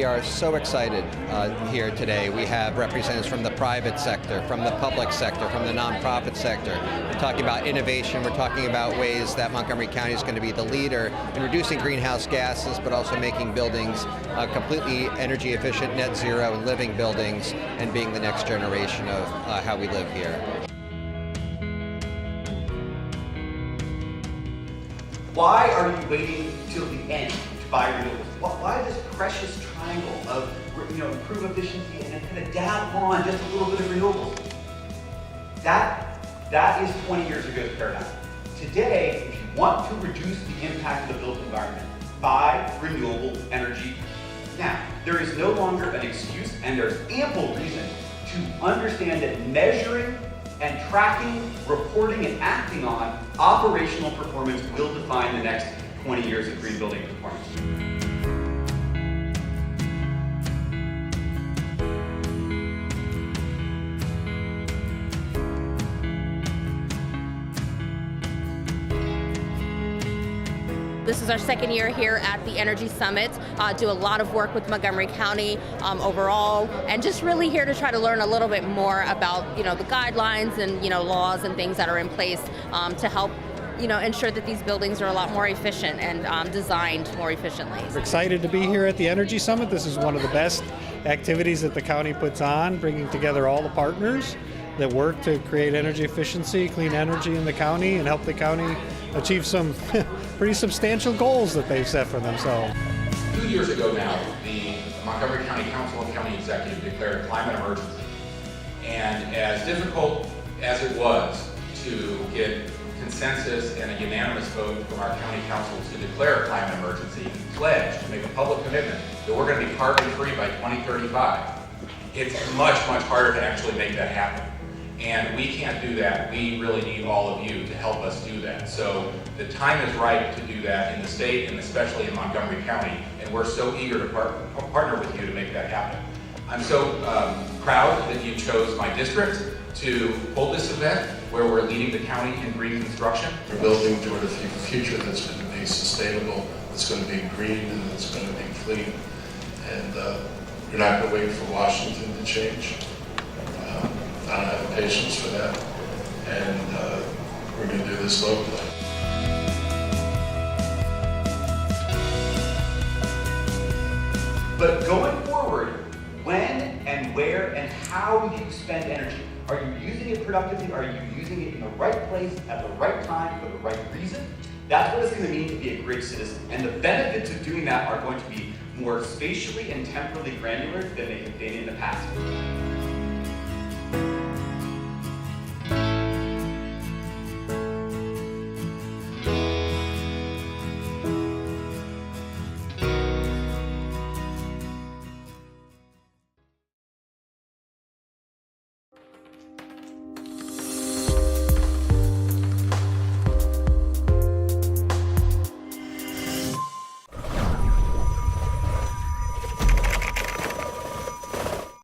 We are so excited here today. We have representatives from the private sector, from the public sector, from the nonprofit sector. We're talking about innovation. We're talking about ways that Montgomery County is going to be the leader in reducing greenhouse gases, but also making buildings completely energy efficient, net zero, and living buildings, and being the next generation of how we live here. Why are you waiting till the end to buy renewables? Why this precious triangle of improve efficiency and then kind of dab on just a little bit of renewables? That is 20 years ago's paradigm. Today, if you want to reduce the impact of the built environment, buy renewable energy now. There is no longer an excuse, and there's ample reason to understand that measuring and tracking, reporting, and acting on operational performance will define the next 20 years of green building performance. This is our second year here at the Energy Summit. Do a lot of work with Montgomery County overall, and just really here to try to learn a little bit more about the guidelines and laws and things that are in place to help ensure that these buildings are a lot more efficient and designed more efficiently. We're excited to be here at the Energy Summit. This is one of the best activities that the county puts on, bringing together all the partners that work to create energy efficiency, clean energy in the county, and help the county achieve some pretty substantial goals that they've set for themselves. 2 years ago now, the Montgomery County Council and County Executive declared a climate emergency. And as difficult as it was to get consensus and a unanimous vote from our county council to declare a climate emergency and pledge to make a public commitment that we're going to be carbon free by 2035, it's much, much harder to actually make that happen. And we can't do that. We really need all of you to help us do that. So the time is right to do that in the state and especially in Montgomery County. And we're so eager to partner with you to make that happen. I'm so proud that you chose my district to hold this event where we're leading the county in green construction. We're building toward a future that's going to be sustainable, that's going to be green, and that's going to be clean. And we're not going to wait for Washington to change. I don't have patience for that, and we're going to do this locally. But going forward, when and where and how you spend energy, are you using it productively? Are you using it in the right place at the right time for the right reason? That's what it's going to mean to be a great citizen. And the benefits of doing that are going to be more spatially and temporally granular than they have been in the past.